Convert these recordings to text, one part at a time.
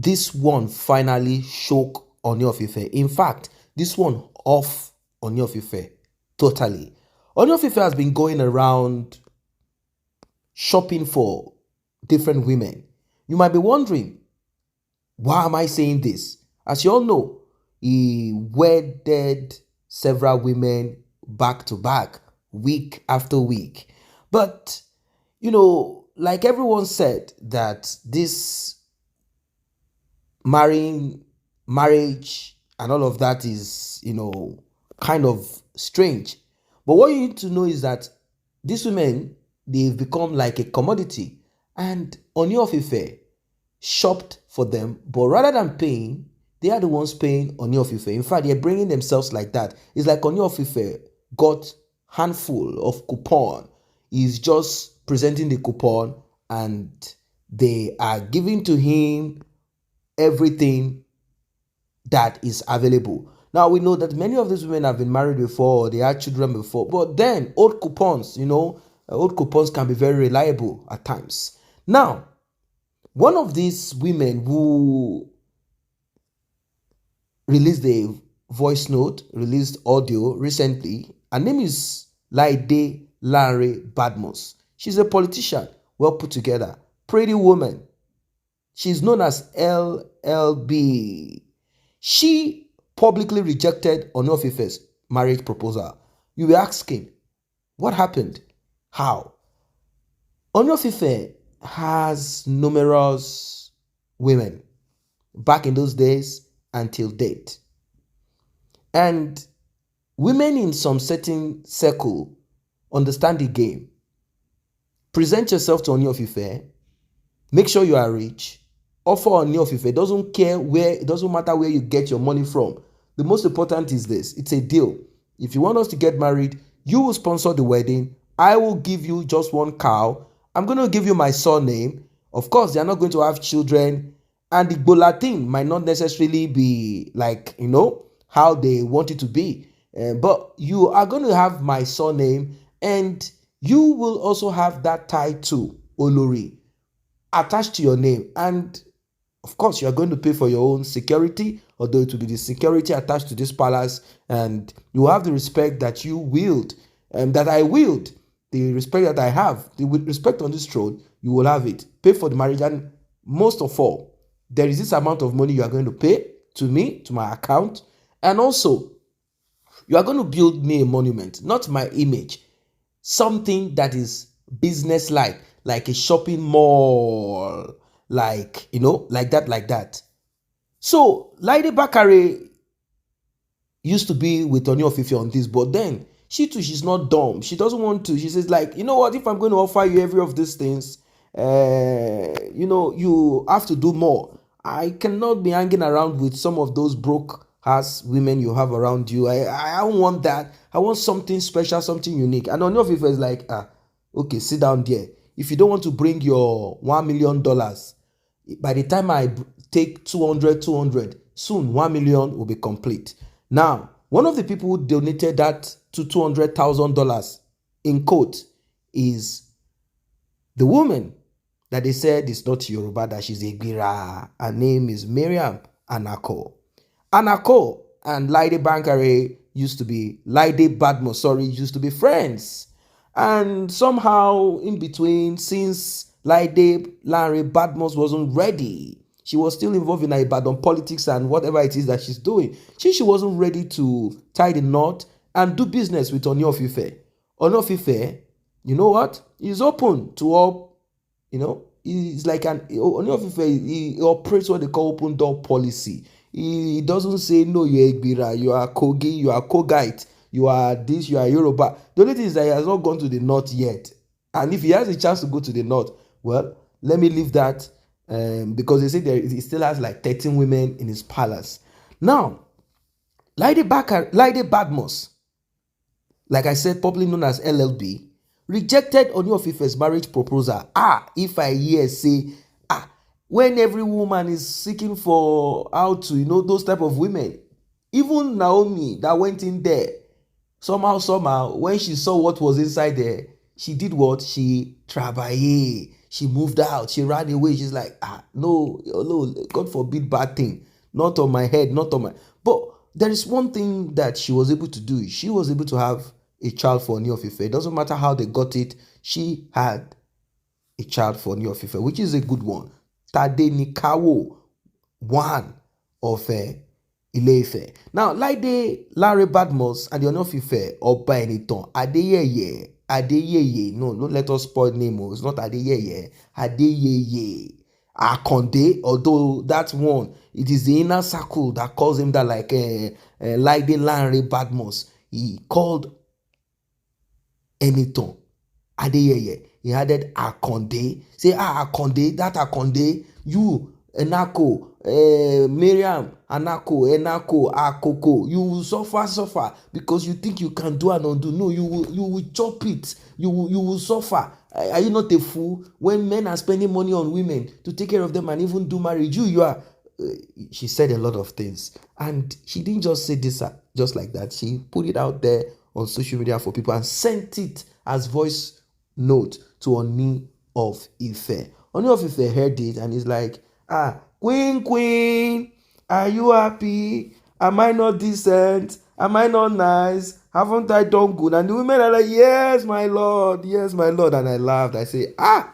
this one finally shook Ooni of Ife. In fact, this one off Ooni of Ife totally. Ooni of Ife has been going around shopping for different women. You might be wondering, why am I saying this? As you all know, he wedded several women back to back, week after week. But, like everyone said, that this marriage and all of that is, kind of strange. But what you need to know is that these women, they've become like a commodity. And Ooni of Ife shopped for them, but rather than paying, they are the ones paying Ooni of Ife. In fact, they're bringing themselves like that. It's like Ooni of Ife got handful of coupon. He's just presenting the coupon and they are giving to him everything that is available. Now we know that many of these women have been married before, or they had children before, but then old coupons, old coupons can be very reliable at times. Now, one of these women who released a voice note, released audio recently, her name is Laide Lanre Badmus. She's a politician, well put together, pretty woman. She's known as LLB. She publicly rejected Ooni of Ife's marriage proposal. You were asking, what happened? How? Ooni of Ife has numerous women back in those days until date. And women in some certain circle understand the game. Present yourself to Ooni of Ife, make sure you are rich, offer Ooni of Ife. It doesn't matter where you get your money from. The most important is this: it's a deal. If you want us to get married, you will sponsor the wedding. I will give you just one cow. I'm going to give you my surname. Of course, they are not going to have children. And the Igbola thing might not necessarily be like, how they want it to be. But you are going to have my surname, and you will also have that title, Olori, attached to your name. And of course, you are going to pay for your own security, although it will be the security attached to this palace, and you will have the respect that you wield, and that I wield, the respect that I have, the respect on this throne, you will have it. Pay for the marriage, and most of all, there is this amount of money you are going to pay to me, to my account, and also, you are going to build me a monument, not my image, something that is business-like a shopping mall, like that. So, Laide Bakare used to be with Ooni of Ife on this, but then she too, she's not dumb. She doesn't want to. She says, like, you know what, if I'm going to offer you every of these things, you have to do more. I cannot be hanging around with some of those broke ass women you have around you. I don't want that. I want something special, something unique. And Ooni of Ife is like, okay, sit down there. If you don't want to bring your $1 million, by the time I take 200, soon 1 million will be complete. Now, one of the people who donated that to $200,000 in quote is the woman that they said is not Yoruba, that she's a Gira. Her name is Miriam Anako. Anako and Laide Bankare used to be friends. And somehow in between, since Laide Lanre Badmus wasn't ready, she was still involved in Ibadan politics and whatever it is that she's doing. She wasn't ready to tie the knot and do business with Ooni of Ife. Ooni of Ife, you know what? He's open to all, he's like Ooni of Ife, he operates what they call open door policy. He doesn't say, no, you're Egbira, you are Kogi, you are Kogite, you are this, you are Yoruba. The only thing is that he has not gone to the north yet. And if he has a chance to go to the north, well, let me leave that because they say he still has like 13 women in his palace. Now, Laide Badmus, like I said, popularly known as LLB, rejected Ooni of Ife's marriage proposal. If I hear say, when every woman is seeking for how to, those type of women, even Naomi that went in there, somehow, when she saw what was inside there, she did what? She travailled. She moved out. She ran away. She's like, no, no, God forbid bad thing. Not on my head, not on my. But there is one thing that she was able to do. She was able to have a child for Ooni of Ife. It doesn't matter how they got it. She had a child for Ooni of Ife, which is a good one. Tadenikawo, one of Ile-Ife. Now, Laide, Lanre Badmus, and the Ooni of Ife, Oba Enitan, Adeyeye. No, don't let us spoil name. It's not Adeyeye. Adeyeye. Akonde, although that one, it is the inner circle that calls him that, like Laide Lanre Badmus. He called Enitan Adeyeye. He added Akonde. Say, Akonde, that Akonde, you, Enako, Miriam, Enako, Akoko. You will suffer because you think you can do and undo. No, you will chop it. You will suffer. Are you not a fool? When men are spending money on women to take care of them and even do marriage, you are. She said a lot of things, and she didn't just say this just like that. She put it out there on social media for people and sent it as voice note to Oni of Ife. Oni of Ife heard it and he's like, Queen, are you happy? Am I not decent? Am I not nice? Haven't I done good? And the women are like, yes, my lord, yes, my lord. And I laughed. I say, aye,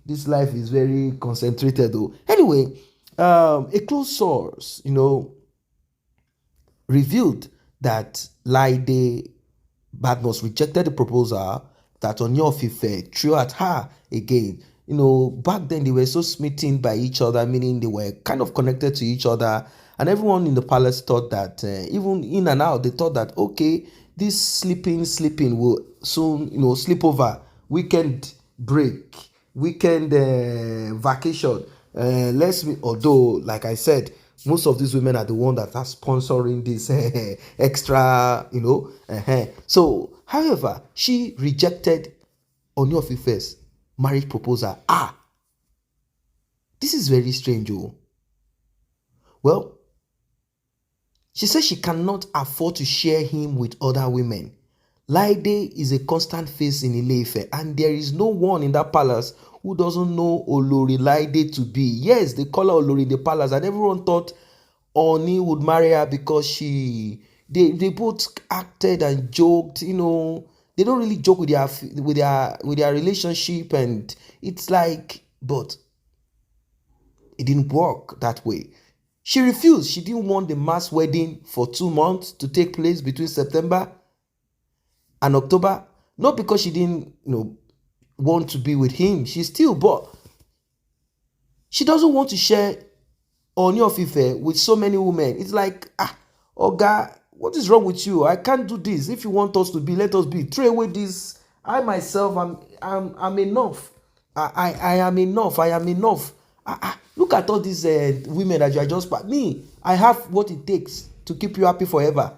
this life is very concentrated though. Anyway, a close source, revealed that Laide Badmus rejected the proposal that Ooni of Ife threw at her again. Back then they were so smitten by each other, meaning they were kind of connected to each other, and everyone in the palace thought that, even in and out, they thought that, okay, this sleeping will soon, sleep over, weekend break, weekend vacation. Although, like I said, most of these women are the one that are sponsoring this extra, So, however, she rejected Ooni of Ife's marriage proposal. This is very strange, oh. Well, she says she cannot afford to share him with other women. Laide is a constant face in Ile-Ife, and there is no one in that palace who doesn't know Olori Laide to be. Yes, they call her Olori in the palace, and everyone thought Oni would marry her because they both acted and joked. They don't really joke with their relationship, and it's like, but it didn't work that way. She refused. She didn't want the mass wedding for 2 months to take place between September and October. Not because she didn't, want to be with him. But she doesn't want to share Ooni of Ife with so many women. It's like, Oga, what is wrong with you? I can't do this. If you want us to be, let us be. Throw away this. I myself, I'm enough. I am enough. I am enough. Look at all these women that you are just. Me, I have what it takes to keep you happy forever.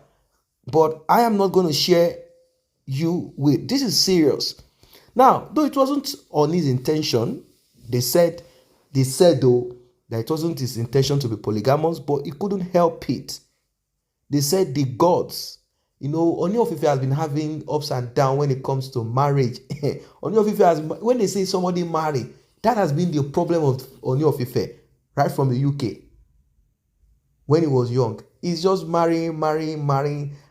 But I am not going to share you with. This is serious. Now, though it wasn't on his intention, they said though that it wasn't his intention to be polygamous, but he couldn't help it. They said the gods, Ooni of Ife has been having ups and downs when it comes to marriage. Ooni of Ife when they say somebody marry, that has been the problem of Ooni of Ife right from the UK. When he was young, he's just marrying,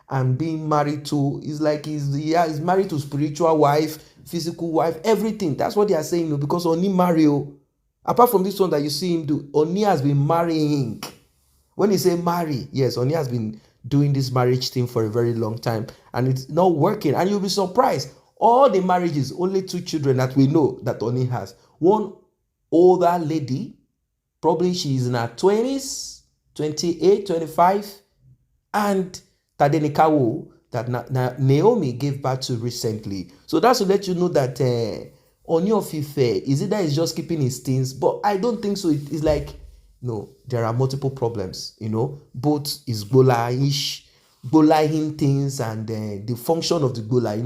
and being married to. It's like he's married to spiritual wife, physical wife, everything. That's what they are saying, because Oni marry. Apart from this one that you see him do, Oni has been marrying. When you say marry, yes, Oni has been doing this marriage thing for a very long time, and it's not working. And you'll be surprised. All the marriages, only 2 children that we know that Oni has. One older lady, probably she's in her 20s, 28, 25, and Tadenikawo that Naomi gave birth to recently. So that's to let you know that Ooni of Ife is either he's just keeping his things, but I don't think so. It's like, no, there are multiple problems, both is Gbola-ish, Gbola-him things, and the function of the Gbola,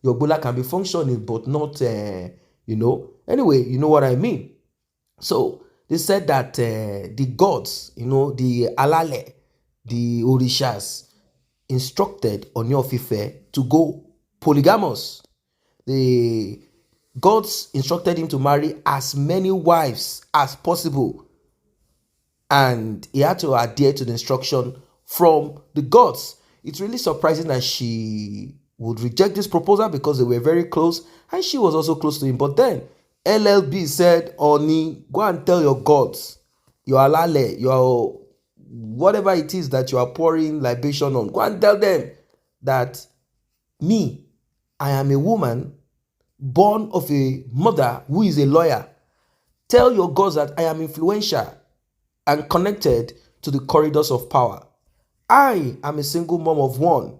your Gbola can be functioning, but not, anyway, you know what I mean. So they said that the gods, the Alale, the Orishas, instructed Ooni of Ife to go polygamous. God instructed him to marry as many wives as possible, and he had to adhere to the instruction from the gods. It's really surprising that she would reject this proposal because they were very close and she was also close to him. But then LLB said, Oni, go and tell your gods, your alale, your whatever it is that you are pouring libation on, go and tell them that me, I am a woman born of a mother who is a lawyer. Tell your gods that I am influential and connected to the corridors of power. I am a single mom of one,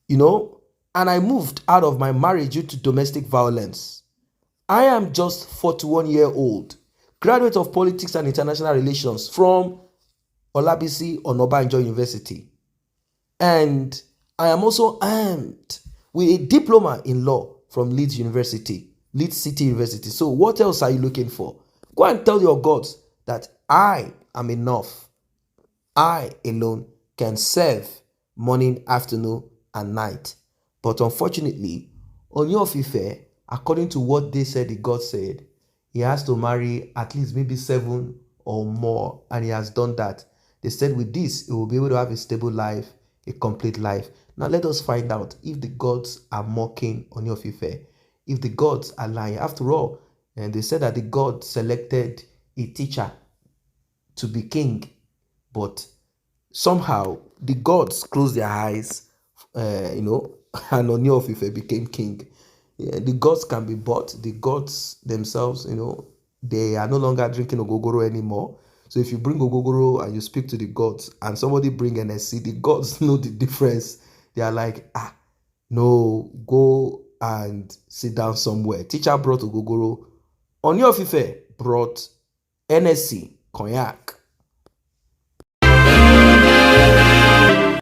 and I moved out of my marriage due to domestic violence. I am just 41-year-old, graduate of politics and international relations from Olabisi Onabanjo University. And I am also armed with a diploma in law from Leeds City University. So what else are you looking for? Go and tell your gods that I am enough. I alone can serve morning, afternoon, and night. But unfortunately, Ooni of Ife, according to what they said, the God said, he has to marry at least maybe 7 or more, and he has done that. They said with this, he will be able to have a stable life, a complete life. Now let us find out if the gods are mocking Ooni of Ife, if the gods are lying. After all, and they said that the god selected a teacher to be king, but somehow the gods closed their eyes, and Ooni of Ife became king. Yeah, the gods can be bought. The gods themselves, they are no longer drinking ogogoro anymore. So if you bring ogogoro and you speak to the gods, and somebody bring NSC, the gods know the difference. They are like, no, go and sit down somewhere. Teacher brought ogogoro. Ooni of Ife brought NSC, cognac.